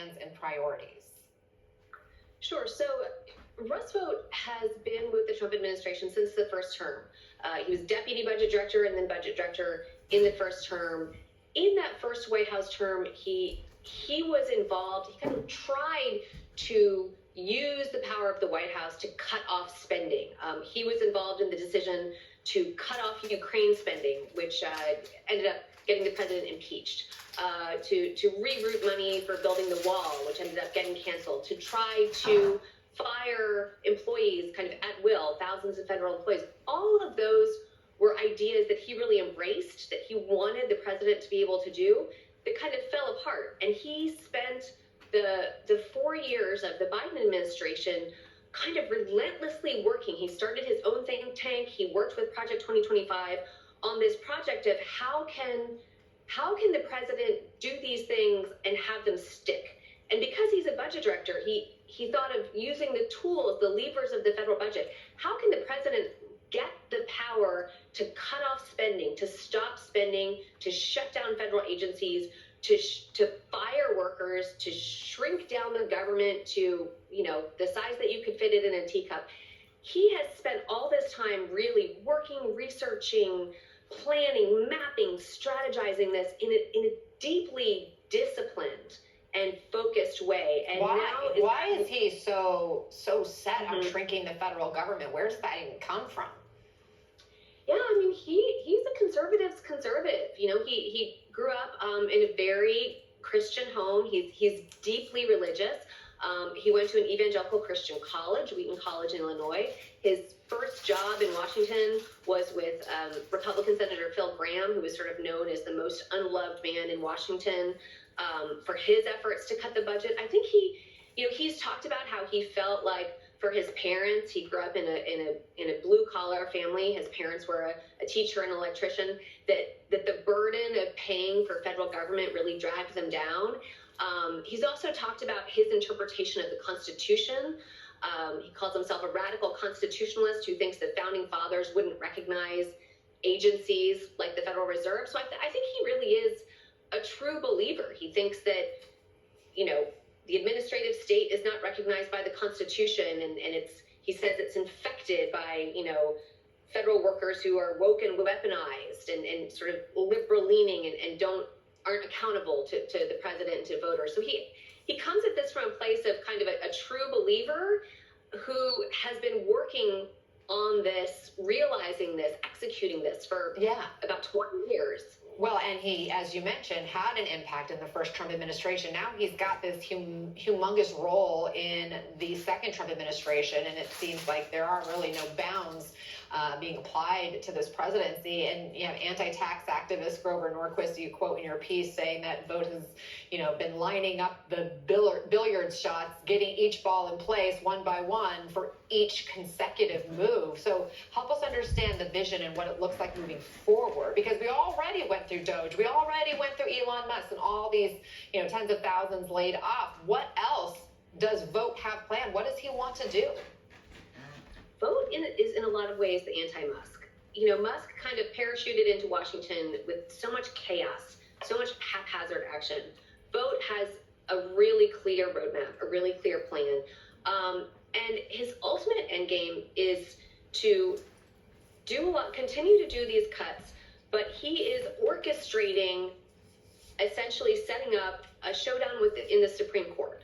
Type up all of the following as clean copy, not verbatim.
plans and priorities? Sure. So Russ Vought has been with the Trump administration since the first term. He was deputy budget director and then budget director in the first term. In that first White House term, he was involved. He kind of tried to use the power of the White House to cut off spending. He was involved in the decision to cut off Ukraine spending, which ended up getting the president impeached. To reroute money for building the wall, which ended up getting canceled. To try to fire employees kind of at will, thousands of federal employees. All of those were ideas that he really embraced, that he wanted the president to be able to do, that kind of fell apart. And he spent the 4 years of the Biden administration kind of relentlessly working. He started his own think tank. He worked with Project 2025 on this project of how can the president do these things and have them stick? And because he's a budget director, he thought of using the tools, the levers of the federal budget. How can the president get the power to cut off spending, to stop spending, to shut down federal agencies, to fire workers, to shrink down the government to, the size that you could fit it in a teacup? He has spent all this time really working, researching, planning, mapping, strategizing this in a deeply disciplined and focused way. And why is he so set on shrinking the federal government? Where does that even come from? Yeah, I mean, he's a conservative. He grew up in a very Christian home. He's deeply religious. He went to an evangelical Christian college, Wheaton College in Illinois. His first job in Washington was with Republican Senator Phil Gramm, who was sort of known as the most unloved man in Washington for his efforts to cut the budget. I think he's talked about how he felt like for his parents, he grew up in a blue collar family. His parents were a teacher and electrician. That the burden of paying for federal government really dragged them down. He's also talked about his interpretation of the Constitution. He calls himself a radical constitutionalist who thinks the founding fathers wouldn't recognize agencies like the Federal Reserve. So I think he really is a true believer. He thinks that, the administrative state is not recognized by the Constitution, and he says it's infected by, federal workers who are woke and weaponized and sort of liberal leaning and aren't accountable to the president and to voters. So he comes at this from a place of kind of a true believer who has been working on this, realizing this, executing this for about 20 years. Well, and he, as you mentioned, had an impact in the first Trump administration. Now he's got this humongous role in the second Trump administration, and it seems like there are really no bounds being applied to this presidency. And you have anti-tax activist Grover Norquist, you quote in your piece, saying that Vought has, been lining up the billiard shots, getting each ball in place one by one for each consecutive move. So help us understand the vision and what it looks like moving forward, because we already went through Doge, we already went through Elon Musk and all these, tens of thousands laid off. What else does Vought have planned? What does he want to do? Vought is in a lot of ways the anti-Musk. Musk kind of parachuted into Washington with so much chaos, so much haphazard action. Vought has a really clear roadmap, a really clear plan. And his ultimate end game is to continue to do these cuts, but he is orchestrating, essentially setting up a showdown in the Supreme Court.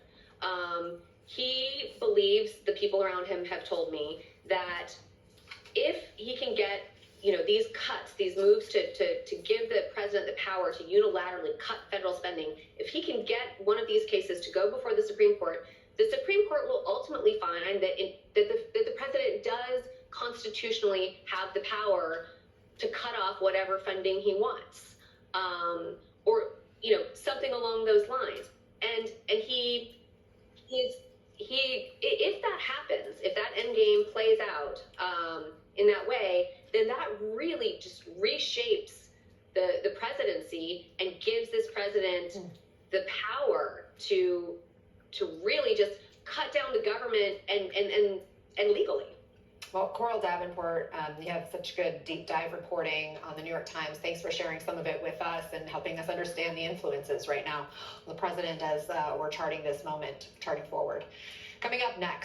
He believes, the people around him have told me, that if he can get, these cuts, these moves to give the president the power to unilaterally cut federal spending, if he can get one of these cases to go before the Supreme Court will ultimately find that the president does constitutionally have the power to cut off whatever funding he wants, or something along those lines. And if that happens, if that end game plays out in that way, then that really just reshapes the presidency and gives this president the power to really just cut down the government and legally. Well, Coral Davenport, you have such good deep dive reporting on the New York Times. Thanks for sharing some of it with us and helping us understand the influences right now of the president as we're charting this moment, charting forward. Coming up next.